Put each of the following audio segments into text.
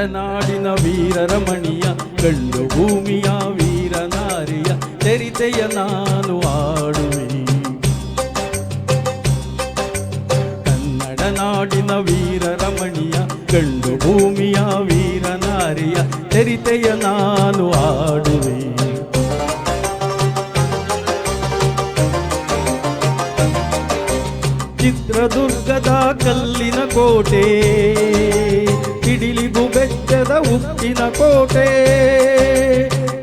ನಾಡಿನ ವೀರರಮಣಿಯ ಗಂಡು ಭೂಮಿಯ ವೀರನಾರಿಯ ಚರಿತೆಯ ನಾನು ಆಡುವೆ. ಕನ್ನಡ ನಾಡಿನ ವೀರರಮಣಿಯ ಗಂಡು ಭೂಮಿಯ ವೀರನಾರಿಯ ಚರಿತೆಯ ನಾನು ಆಡುವೆ. ಚಿತ್ರದುರ್ಗದ ಕಲ್ಲಿನ ಕೋಟೆ, ಸಿಡಿಲಿಗು ಬೆಚ್ಚದ ಉಪ್ಪಿನ ಕೋಟೆ.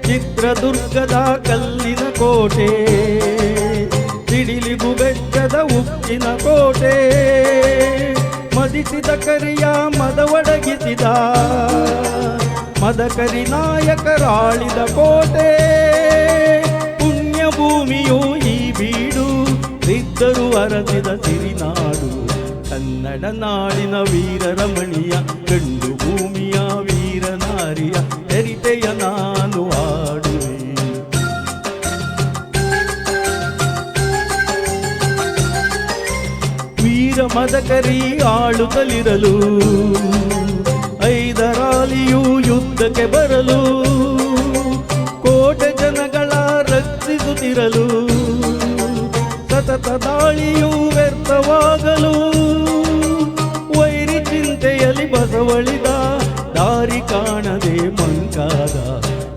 ಚಿತ್ರದುರ್ಗದ ಕಲ್ಲಿನ ಕೋಟೆ, ಸಿಡಿಲಿಗು ಬೆಚ್ಚದ ಉಪ್ಪಿನ ಕೋಟೆ. ಮದಿಸಿದ ಕರಿಯ ಮದವಡಗಿಸಿದ ಮದಕರಿ ನಾಯಕರಾಳಿದ ಕೋಟೆ. ಪುಣ್ಯ ಭೂಮಿಯು ಈ ಬೀಡು, ಇದ್ದರು ಅರಸಿದ ಸಿರಿನಾಡು. ಕನ್ನಡ ನಾಡಿನ ವೀರರಮಣಿಯ ಗಂಡು ಭೂಮಿಯ ವೀರನಾರಿಯ ಚರಿತೆಯ ನಾನು ಆಡುವೆ. ವೀರ ಮದಕರಿ ಆಳುತ್ತಲಿರಲು ಹೈದರಾಲಿಯು ಯುದ್ಧಕ್ಕೆ ಬರಲು. ಕೋಟೆ ಜನಗಳ ರಕ್ಷಿಸುತ್ತಿರಲು ಸತತ ದಾಳಿಯು ವ್ಯರ್ಥವಾಗಲು. ವೈರಿ ಚಿಂತೆಯಲ್ಲಿ ಬಸವಳಿದ ದಾರಿ ಕಾಣದೆ ಮಂಕಾದ.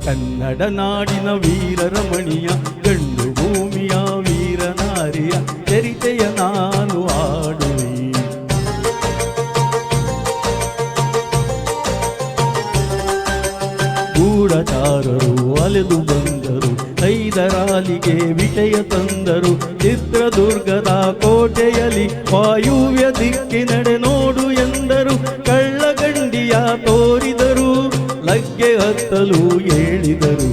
ಕನ್ನಡ ನಾಡಿನ ವೀರರಮಣಿಯ ಗಂಡು ಭೂಮಿಯ ವೀರನಾರಿಯ ಚರಿತೆಯ ನಾನು ಆಡುವೆ. ಗೂಢಚಾರರು ಅಲೆದು ಬಂದರು, ಹೈದರಾಲಿಗೆ ವಿಷಯ ತಂದರು. ಚಿತ್ರದುರ್ಗದ ಕೋಟೆಯಲ್ಲಿ ವಾಯುವ್ಯ ದಿಕ್ಕಿನಡೆ ನೋಡು ಎಂದರು. ಕಳ್ಳಗಂಡಿಯ ತೋರಿದರು, ಲಗ್ಗೆ ಹತ್ತಲು ಹೇಳಿದರು.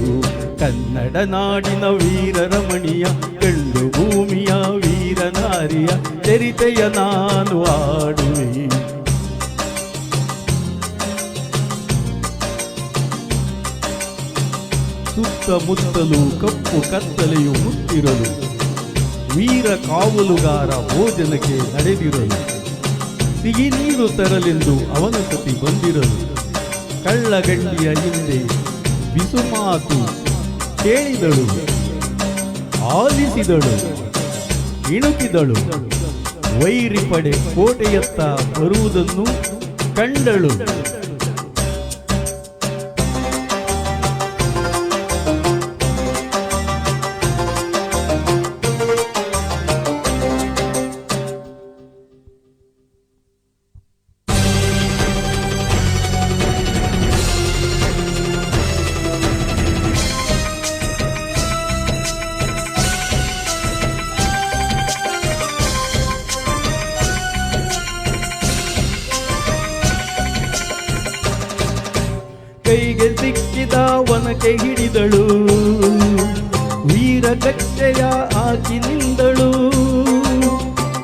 ಕನ್ನಡ ನಾಡಿನ ವೀರರಮಣಿಯ ಗಂಡು ಭೂಮಿಯ ವೀರನಾರಿಯ ಚರಿತೆಯ ನಾನು ಆಡುವೆ. ಸುತ್ತಮುತ್ತಲೂ ಕಪ್ಪು ಕತ್ತಲೆಯು ಮುತ್ತಿರಲು, ವೀರ ಕಾವಲುಗಾರ ಭೋಜನಕ್ಕೆ ನಡೆದಿರಲು. ಸಿಹಿ ನೀರು ತರಲೆಂದು ಅವನ ಸತಿ ಬಂದಿರಲು. ಕಳ್ಳಗಂಡಿಯ ಹಿಂದೆ ಬಿಸುಮಾತು ಕೇಳಿದಳು, ಆಲಿಸಿದಳು, ಇಣುಕಿದಳು. ವೈರಿ ಪಡೆ ಕೋಟೆಯತ್ತ ಬರುವುದನ್ನು ಕಂಡಳು. ಕೈಗೆ ಸಿಕ್ಕಿದ ವನಕ್ಕೆ ಹಿಡಿದಳು, ವೀರ ಗಚ್ಚೆಯ ಹಾಕಿ ನಿಂದಳು.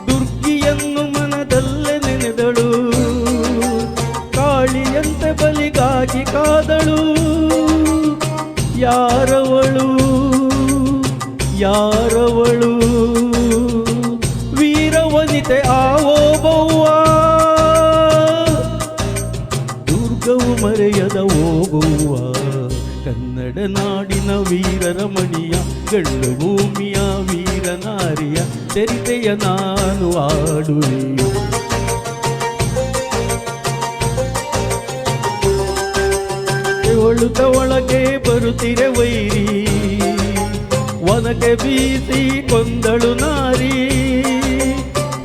ದುರ್ಗಿಯನ್ನು ಮನದಲ್ಲೇ ನೆನೆದಳು, ಕಾಳಿಯಂತೆ ಬಲಿಗಾಗಿ ಕಾದಳು. ಯಾರವಳು ಯಾರವಳು ವೀರವನಿತೆ ಆವೋಬವ್ವ. ದುರ್ಗವು ಮರೆಯದ ಓಬವ್ವ. ಕನ್ನಡ ನಾಡಿನ ವೀರರಮಣಿಯ ಗಂಡು ಭೂಮಿಯ ವೀರನಾರಿಯ ಚರಿತೆಯ ನಾನು ಆಡುವೆ. ಒಳುತ ಒಳಗೆ ಬರುತ್ತಿರೆ ವೈರಿ, ವನಕ್ಕೆ ಬೀಸಿ ಕೊಂದಳು ನಾರಿ.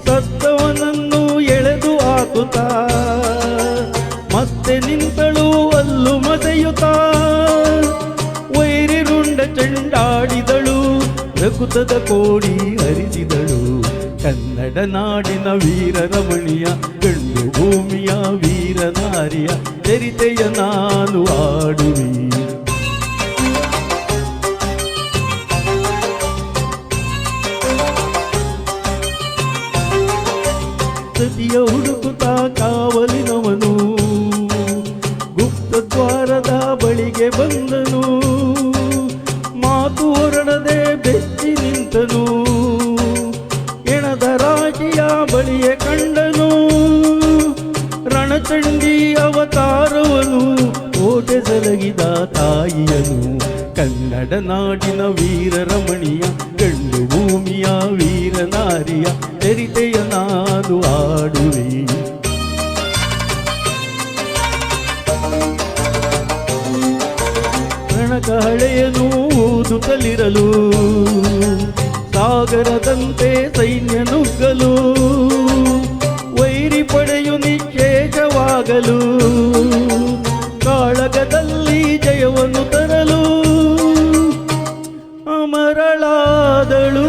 ಸತ್ತವನನ್ನು ಎಳೆದು ಹಾಕುತ್ತಾ ಮತ್ತೆ ನಿಂತಳು ಅಲ್ಲು ಮಸೆಯುತ್ತಾ. ವೈರಿ ರುಂಡ ಚೆಂಡಾಡಿದಳು, ರಘುತದ ಕೋಡಿ ಹರಿಸಿದಳು. ಕನ್ನಡ ನಾಡಿನ ವೀರರಮಣಿಯ ಗಂಡು ಭೂಮಿಯ ವೀರನಾರಿಯ ಚರಿತೆಯ ನಾನು ಆಡುವೆ. ಸತಿಯ ಹುಡುಕುತ್ತಾ ಕಾವಲಿನವನು ಗುಪ್ತ ದ್ವಾರದ ಬಳಿಗೆ ಬಂದನು. ಮಾತು ಹೊರಡದೆ ಬೆಚ್ಚಿ ನಿಂತನು, ಎಣದ ರಾಶಿಯ ಬಳಿಯ ಕಂಡನು. ರಣಚಂಡಿ ಅವ ಅವತಾರವನು ಕೋಟೆ ಸಲಗಿದ ತಾಯಿಯನು ಕನ್ನಡ ನಾಡಿನ ವೀರರಮಣಿಯ ಗಂಡು ಭೂಮಿಯ ವೀರನಾರಿಯ ಚರಿತೆಯ ನಾನು ಆಡುವೆ. ಕಹಳೆಯನು ಊದುತ್ತಲಿರಲು ಸಾಗರದಂತೆ ಸೈನ್ಯ ನುಗ್ಗಲು ವೈರಿ ಪಡೆಯು ನಿಶ್ಚೇಷವಾಗಲು ಕಾಳಗದಲ್ಲಿ ಜಯವನ್ನು ತರಲು ಅಮರಳಾದಳು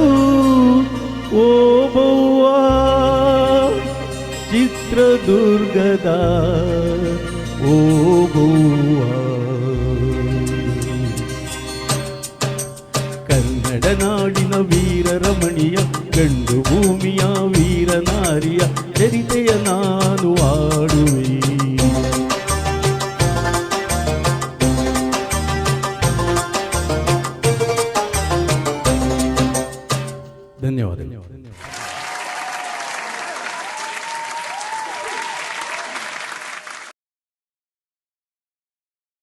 ಓ ಬವ್ವ ಚಿತ್ರದುರ್ಗದ ಓ ಬವ್ವ. ಕನ್ನಡ ನಾಡಿನ ವೀರರಮಣಿಯ ಗಂಡು ಭೂಮಿಯ ವೀರನಾರಿಯ ಚರಿತೆಯ ನಾನು ಆಡುವೆ. ಧನ್ಯವಾದ.